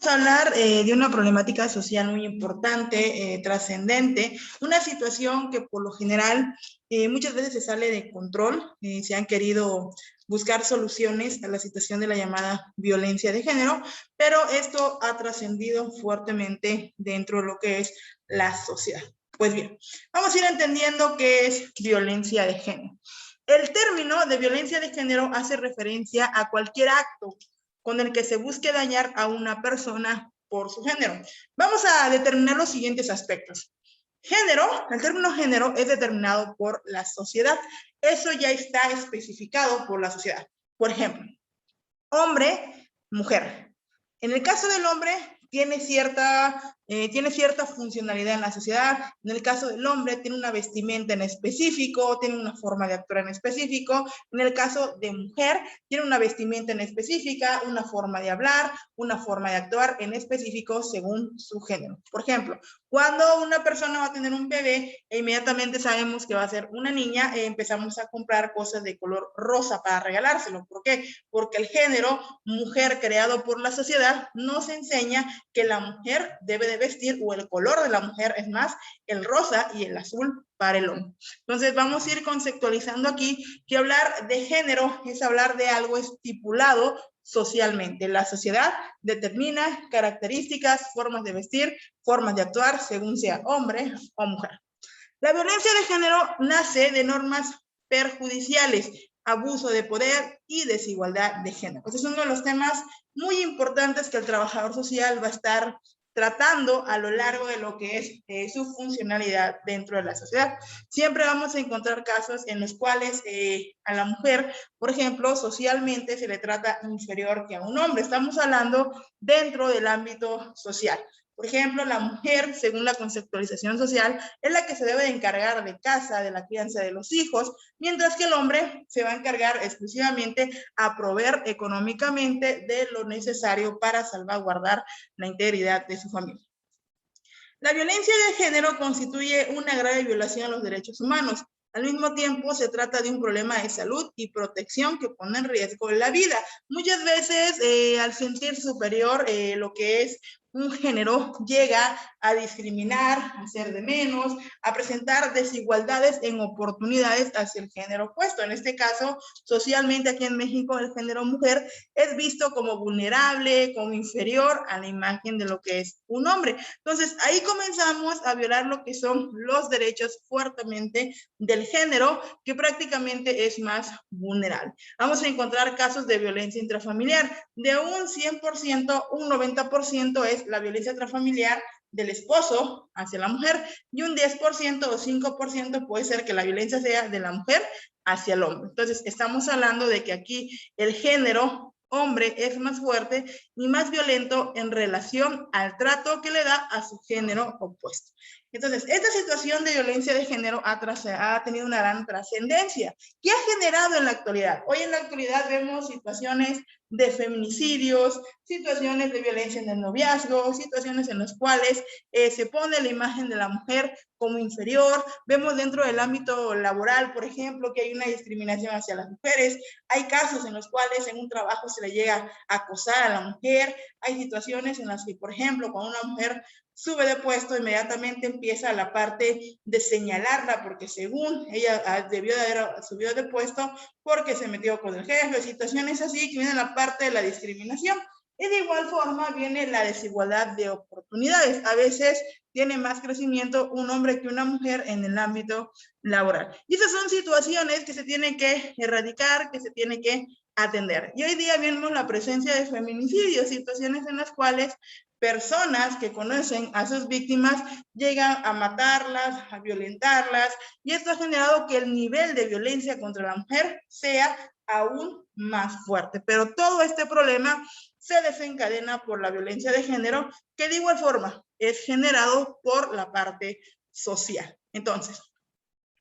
a hablar de una problemática social muy importante, trascendente, una situación que por lo general muchas veces se sale de control. Se han querido buscar soluciones a la situación de la llamada violencia de género, pero esto ha trascendido fuertemente dentro de lo que es la sociedad. Pues bien, vamos a ir entendiendo qué es violencia de género. El término de violencia de género hace referencia a cualquier acto con el que se busque dañar a una persona por su género. Vamos a determinar los siguientes aspectos. Género, el término género es determinado por la sociedad. Eso ya está especificado por la sociedad. Por ejemplo, hombre, mujer. En el caso del hombre, tiene cierta funcionalidad en la sociedad. En el caso del hombre, tiene una vestimenta en específico, tiene una forma de actuar en específico. En el caso de mujer, tiene una vestimenta en específica, una forma de hablar, una forma de actuar en específico según su género. Por ejemplo, cuando una persona va a tener un bebé e inmediatamente sabemos que va a ser una niña, empezamos a comprar cosas de color rosa para regalárselo. ¿Por qué? Porque el género mujer creado por la sociedad nos enseña que la mujer debe de vestir, o el color de la mujer es más, el rosa y el azul para el hombre. Entonces vamos a ir conceptualizando aquí que hablar de género es hablar de algo estipulado socialmente. La sociedad determina características, formas de vestir, formas de actuar según sea hombre o mujer. La violencia de género nace de normas perjudiciales, abuso de poder y desigualdad de género. Este es uno de los temas muy importantes que el trabajador social va a estar tratando a lo largo de lo que es su funcionalidad dentro de la sociedad. Siempre vamos a encontrar casos en los cuales a la mujer, por ejemplo, socialmente se le trata inferior que a un hombre. Estamos hablando dentro del ámbito social. Por ejemplo, la mujer, según la conceptualización social, es la que se debe de encargar de casa, de la crianza de los hijos, mientras que el hombre se va a encargar exclusivamente a proveer económicamente de lo necesario para salvaguardar la integridad de su familia. La violencia de género constituye una grave violación a los derechos humanos. Al mismo tiempo, se trata de un problema de salud y protección que pone en riesgo la vida. Muchas veces, al sentir superior lo que es un género, llega a discriminar, a hacer de menos, a presentar desigualdades en oportunidades hacia el género opuesto. En este caso, socialmente aquí en México, el género mujer es visto como vulnerable, como inferior a la imagen de lo que es un hombre. Entonces, ahí comenzamos a violar lo que son los derechos fuertemente del género, que prácticamente es más vulnerable. Vamos a encontrar casos de violencia intrafamiliar. De un 100%, un 90% es la violencia intrafamiliar del esposo hacia la mujer, y un 10% o 5% puede ser que la violencia sea de la mujer hacia el hombre. Entonces, estamos hablando de que aquí el género hombre es más fuerte y más violento en relación al trato que le da a su género opuesto. Entonces, esta situación de violencia de género ha tenido una gran trascendencia. ¿Qué ha generado en la actualidad? Hoy en la actualidad vemos situaciones de feminicidios, situaciones de violencia en el noviazgo, situaciones en las cuales se pone la imagen de la mujer como inferior. Vemos dentro del ámbito laboral, por ejemplo, que hay una discriminación hacia las mujeres. Hay casos en los cuales en un trabajo se le llega a acosar a la mujer. Hay situaciones en las que, por ejemplo, cuando una mujer sube de puesto, inmediatamente empieza la parte de señalarla, porque según ella debió de haber subido de puesto porque se metió con el jefe, situaciones así que viene la parte de la discriminación. Y de igual forma viene la desigualdad de oportunidades. A veces tiene más crecimiento un hombre que una mujer en el ámbito laboral. Y esas son situaciones que se tienen que erradicar, que se tienen que atender. Y hoy día vemos la presencia de feminicidios, situaciones en las cuales personas que conocen a sus víctimas llegan a matarlas, a violentarlas, y esto ha generado que el nivel de violencia contra la mujer sea aún más fuerte. Pero todo este problema se desencadena por la violencia de género, que de igual forma es generado por la parte social. Entonces,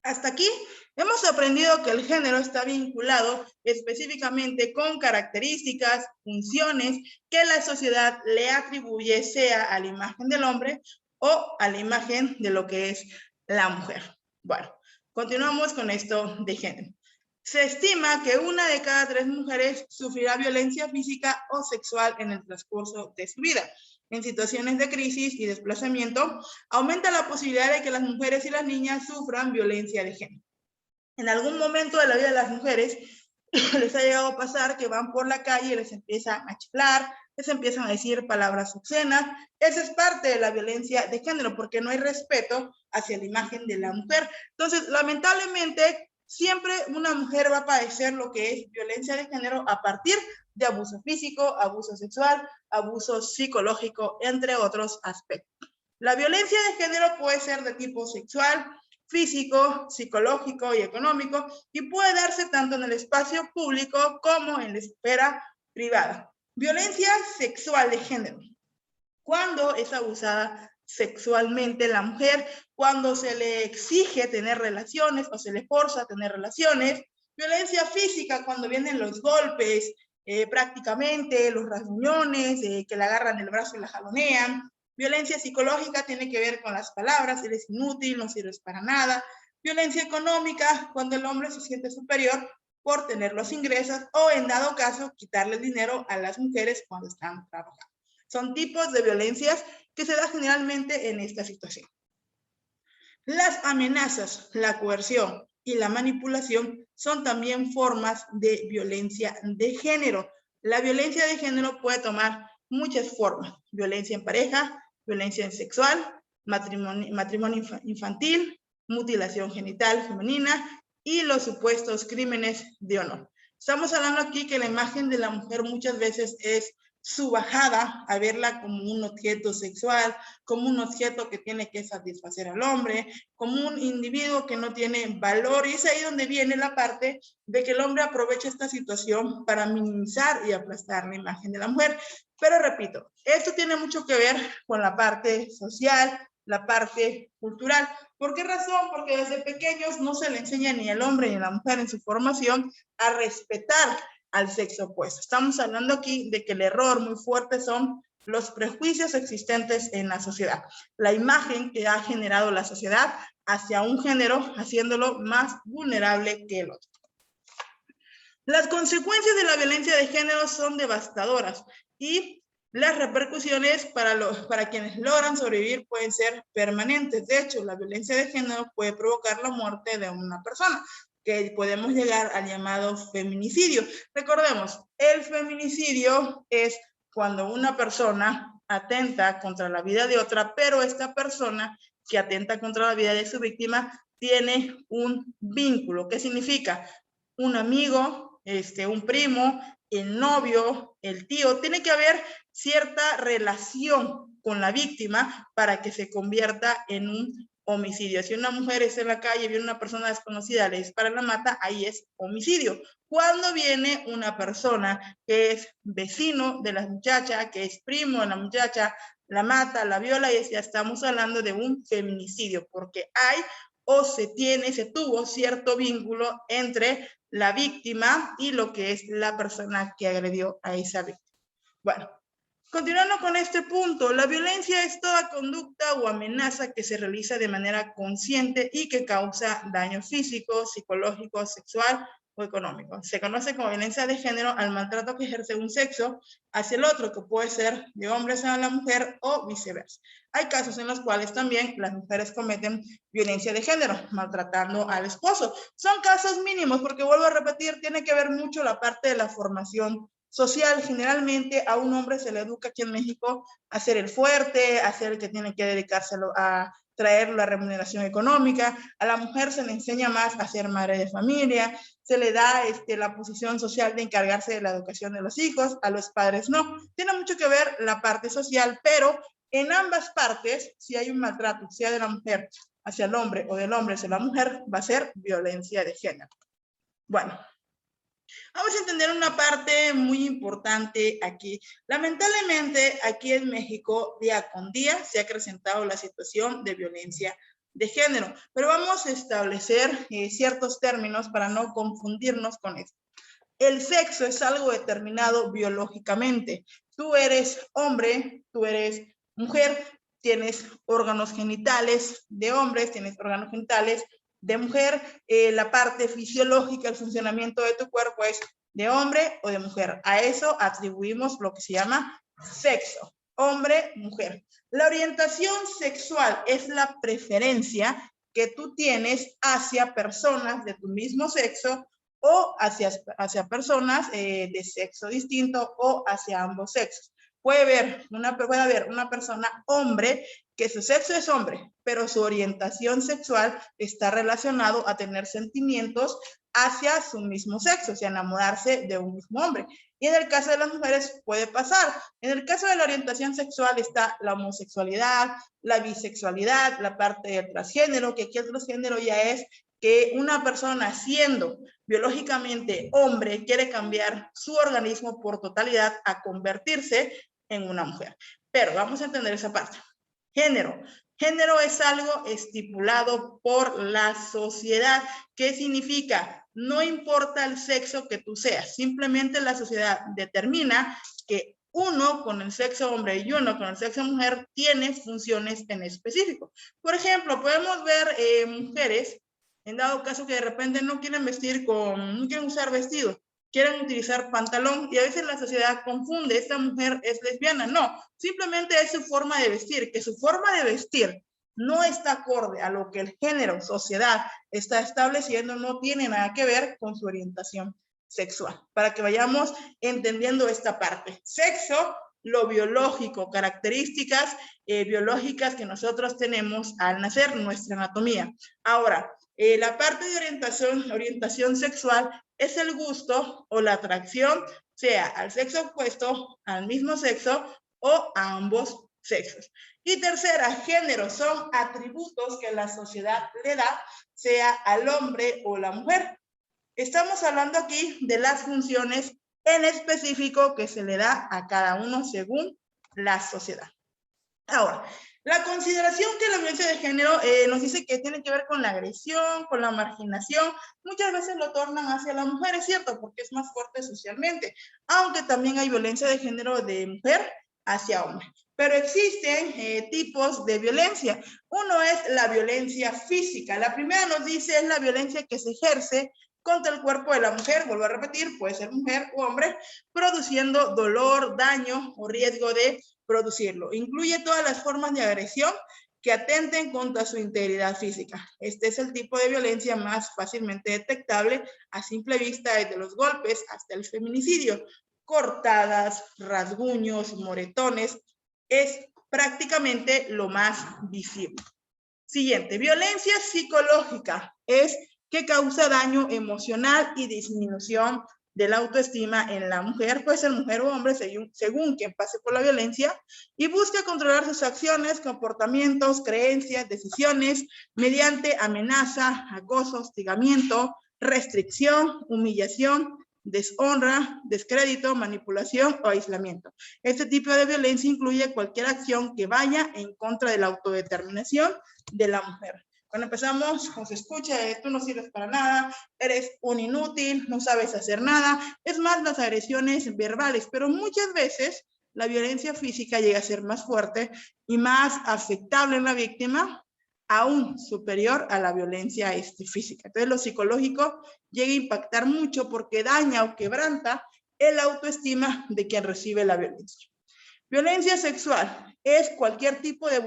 hasta aquí hemos aprendido que el género está vinculado específicamente con características, funciones que la sociedad le atribuye, sea a la imagen del hombre o a la imagen de lo que es la mujer. Bueno, continuamos con esto de género. Se estima que 1 de cada 3 mujeres sufrirá violencia física o sexual en el transcurso de su vida. En situaciones de crisis y desplazamiento, aumenta la posibilidad de que las mujeres y las niñas sufran violencia de género. En algún momento de la vida de las mujeres les ha llegado a pasar que van por la calle y les empiezan a chiflar, les empiezan a decir palabras obscenas. Esa es parte de la violencia de género, porque no hay respeto hacia la imagen de la mujer. Entonces, lamentablemente, siempre una mujer va a padecer lo que es violencia de género a partir de abuso físico, abuso sexual, abuso psicológico, entre otros aspectos. La violencia de género puede ser de tipo sexual, físico, psicológico y económico, y puede darse tanto en el espacio público como en la esfera privada. Violencia sexual de género. Cuando es abusada sexualmente la mujer, cuando se le exige tener relaciones o se le forza a tener relaciones. Violencia física, cuando vienen los golpes, prácticamente los rasguñones, que le agarran el brazo y la jalonean. Violencia psicológica tiene que ver con las palabras, eres inútil, no sirves para nada. Violencia económica, cuando el hombre se siente superior por tener los ingresos o, en dado caso, quitarle el dinero a las mujeres cuando están trabajando. Son tipos de violencias que se da generalmente en esta situación. Las amenazas, la coerción y la manipulación son también formas de violencia de género. La violencia de género puede tomar muchas formas: violencia en pareja, violencia sexual, matrimonio infantil, mutilación genital femenina y los supuestos crímenes de honor. Estamos hablando aquí que la imagen de la mujer muchas veces es subajada a verla como un objeto sexual, como un objeto que tiene que satisfacer al hombre, como un individuo que no tiene valor. Y es ahí donde viene la parte de que el hombre aprovecha esta situación para minimizar y aplastar la imagen de la mujer. Pero repito, esto tiene mucho que ver con la parte social, la parte cultural. ¿Por qué razón? Porque desde pequeños no se le enseña ni al hombre ni a la mujer en su formación a respetar al sexo opuesto. Estamos hablando aquí de que el error muy fuerte son los prejuicios existentes en la sociedad, la imagen que ha generado la sociedad hacia un género, haciéndolo más vulnerable que el otro. Las consecuencias de la violencia de género son devastadoras y las repercusiones para quienes logran sobrevivir pueden ser permanentes. De hecho, la violencia de género puede provocar la muerte de una persona, que podemos llegar al llamado feminicidio. Recordemos, el feminicidio es cuando una persona atenta contra la vida de otra, pero esta persona que atenta contra la vida de su víctima tiene un vínculo. ¿Qué significa? Un amigo, un primo, el novio, el tío. Tiene que haber cierta relación con la víctima para que se convierta en un homicidio. Si una mujer está en la calle y viene una persona desconocida, le dispara, la mata, ahí es homicidio. Cuando viene una persona que es vecino de la muchacha, que es primo de la muchacha, la mata, la viola, y ya estamos hablando de un feminicidio, porque hay o se tuvo cierto vínculo entre la víctima y lo que es la persona que agredió a esa víctima. Bueno, continuando con este punto, la violencia es toda conducta o amenaza que se realiza de manera consciente y que causa daño físico, psicológico, sexual o económico. Se conoce como violencia de género al maltrato que ejerce un sexo hacia el otro, que puede ser de hombre hacia la mujer o viceversa. Hay casos en los cuales también las mujeres cometen violencia de género, maltratando al esposo. Son casos mínimos porque, vuelvo a repetir, tiene que ver mucho la parte de la formación social. Generalmente a un hombre se le educa aquí en México a ser el fuerte, a ser el que tiene que dedicarse a traer la remuneración económica. A la mujer se le enseña más a ser madre de familia, se le da la posición social de encargarse de la educación de los hijos, a los padres no. Tiene mucho que ver la parte social, pero en ambas partes, si hay un maltrato, sea de la mujer hacia el hombre o del hombre hacia la mujer, va a ser violencia de género. Bueno, vamos a entender una parte muy importante aquí. Lamentablemente, aquí en México, día con día, se ha acrecentado la situación de violencia de género, pero vamos a establecer ciertos términos para no confundirnos con esto. El sexo es algo determinado biológicamente. Tú eres hombre, tú eres mujer, tienes órganos genitales de hombres, tienes órganos genitales de mujer, la parte fisiológica, el funcionamiento de tu cuerpo es de hombre o de mujer. A eso atribuimos lo que se llama sexo, hombre, mujer. La orientación sexual es la preferencia que tú tienes hacia personas de tu mismo sexo o hacia personas de sexo distinto o hacia ambos sexos. Puede haber una persona hombre que su sexo es hombre, pero su orientación sexual está relacionado a tener sentimientos hacia su mismo sexo, o sea, enamorarse de un mismo hombre. Y en el caso de las mujeres puede pasar. En el caso de la orientación sexual está la homosexualidad, la bisexualidad, la parte del transgénero, que aquí el transgénero ya es que una persona siendo biológicamente hombre quiere cambiar su organismo por totalidad a convertirse en una mujer. Pero vamos a entender esa parte. Género. Género es algo estipulado por la sociedad. ¿Qué significa? No importa el sexo que tú seas, simplemente la sociedad determina que uno con el sexo hombre y uno con el sexo mujer tiene funciones en específico. Por ejemplo, podemos ver mujeres, en dado caso que de repente no quieren no quieren usar vestido, quieren utilizar pantalón y a veces la sociedad confunde, esta mujer es lesbiana. No, simplemente es su forma de vestir, que su forma de vestir no está acorde a lo que el género, sociedad está estableciendo, no tiene nada que ver con su orientación sexual. Para que vayamos entendiendo esta parte. Sexo, lo biológico, características biológicas que nosotros tenemos al nacer, nuestra anatomía. Ahora, la parte de orientación sexual es el gusto o la atracción, sea al sexo opuesto, al mismo sexo o a ambos sexos. Y tercera, género, son atributos que la sociedad le da, sea al hombre o la mujer. Estamos hablando aquí de las funciones en específico que se le da a cada uno según la sociedad. Ahora, la consideración que la violencia de género nos dice que tiene que ver con la agresión, con la marginación, muchas veces lo tornan hacia la mujer, es cierto, porque es más fuerte socialmente, aunque también hay violencia de género de mujer hacia hombre. Pero existen tipos de violencia. Uno es la violencia física. La primera nos dice es la violencia que se ejerce contra el cuerpo de la mujer, vuelvo a repetir, puede ser mujer o hombre, produciendo dolor, daño o riesgo de producirlo. Incluye todas las formas de agresión que atenten contra su integridad física. Este es el tipo de violencia más fácilmente detectable a simple vista, desde los golpes hasta el feminicidio. Cortadas, rasguños, moretones, es prácticamente lo más visible. Siguiente, violencia psicológica es que causa daño emocional y disminución de la autoestima en la mujer, puede ser mujer o hombre, según quien pase por la violencia, y busca controlar sus acciones, comportamientos, creencias, decisiones, mediante amenaza, acoso, hostigamiento, restricción, humillación, deshonra, descrédito, manipulación o aislamiento. Este tipo de violencia incluye cualquier acción que vaya en contra de la autodeterminación de la mujer. Cuando empezamos, nos escucha, tú no sirves para nada, eres un inútil, no sabes hacer nada. Es más, las agresiones verbales, pero muchas veces la violencia física llega a ser más fuerte y más afectable en la víctima, aún superior a la violencia física. Entonces, lo psicológico llega a impactar mucho porque daña o quebranta el autoestima de quien recibe la violencia. Violencia sexual es cualquier tipo de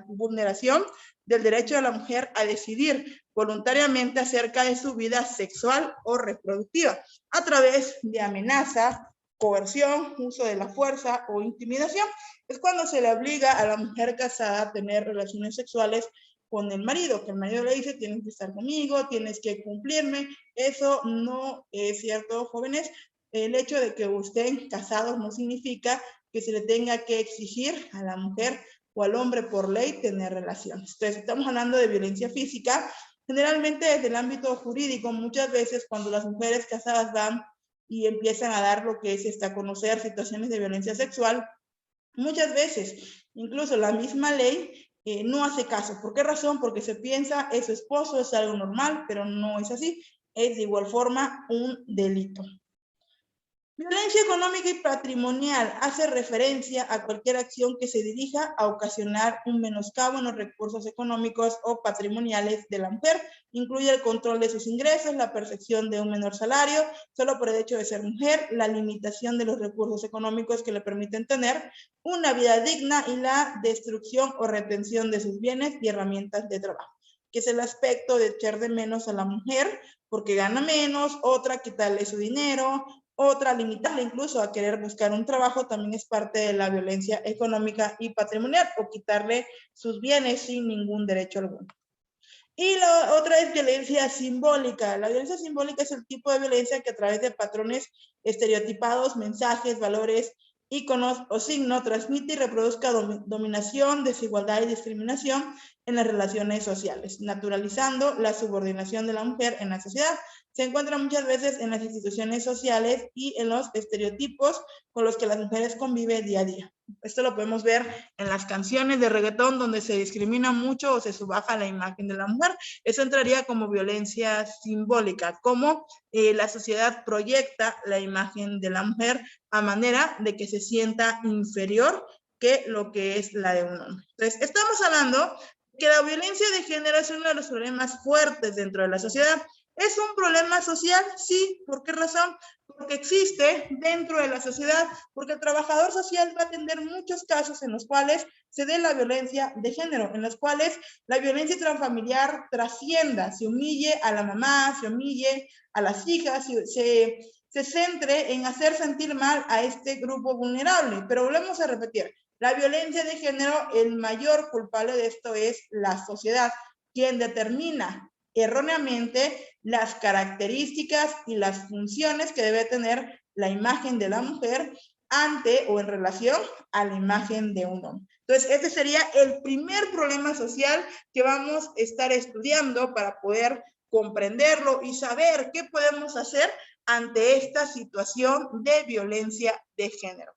vulneración del derecho de la mujer a decidir voluntariamente acerca de su vida sexual o reproductiva a través de amenaza, coerción, uso de la fuerza o intimidación. Es cuando se le obliga a la mujer casada a tener relaciones sexuales con el marido, que el marido le dice, tienes que estar conmigo, tienes que cumplirme. Eso no es cierto, jóvenes. El hecho de que estén casados no significa que se le tenga que exigir a la mujer o al hombre por ley tener relaciones. Entonces, estamos hablando de violencia física, generalmente desde el ámbito jurídico, muchas veces cuando las mujeres casadas van y empiezan a dar lo que es a conocer situaciones de violencia sexual, muchas veces, incluso la misma ley no hace caso. ¿Por qué razón? Porque se piensa es su esposo, es algo normal, pero no es así. Es de igual forma un delito. Violencia económica y patrimonial hace referencia a cualquier acción que se dirija a ocasionar un menoscabo en los recursos económicos o patrimoniales de la mujer. Incluye el control de sus ingresos, la percepción de un menor salario, solo por el hecho de ser mujer, la limitación de los recursos económicos que le permiten tener una vida digna y la destrucción o retención de sus bienes y herramientas de trabajo, que es el aspecto de echar de menos a la mujer porque gana menos, otra quitarle su dinero, otra, limitarla incluso a querer buscar un trabajo, también es parte de la violencia económica y patrimonial, o quitarle sus bienes sin ningún derecho alguno. Y la otra es violencia simbólica. La violencia simbólica es el tipo de violencia que a través de patrones estereotipados, mensajes, valores, íconos o signos transmite y reproduzca dominación, desigualdad y discriminación en las relaciones sociales, naturalizando la subordinación de la mujer en la sociedad. Se encuentra muchas veces en las instituciones sociales y en los estereotipos con los que las mujeres conviven día a día. Esto lo podemos ver en las canciones de reggaetón donde se discrimina mucho o se subaja la imagen de la mujer. Eso entraría como violencia simbólica, como la sociedad proyecta la imagen de la mujer a manera de que se sienta inferior que lo que es la de un hombre. Entonces, estamos hablando que la violencia de género es uno de los problemas fuertes dentro de la sociedad. ¿Es un problema social? Sí. ¿Por qué razón? Porque existe dentro de la sociedad, porque el trabajador social va a atender muchos casos en los cuales se dé la violencia de género, en los cuales la violencia transfamiliar trascienda, se humille a la mamá, se humille a las hijas, se centre en hacer sentir mal a este grupo vulnerable. Pero volvemos a repetir, la violencia de género, el mayor culpable de esto es la sociedad, quien determina erróneamente las características y las funciones que debe tener la imagen de la mujer ante o en relación a la imagen de un hombre. Entonces, este sería el primer problema social que vamos a estar estudiando para poder comprenderlo y saber qué podemos hacer ante esta situación de violencia de género.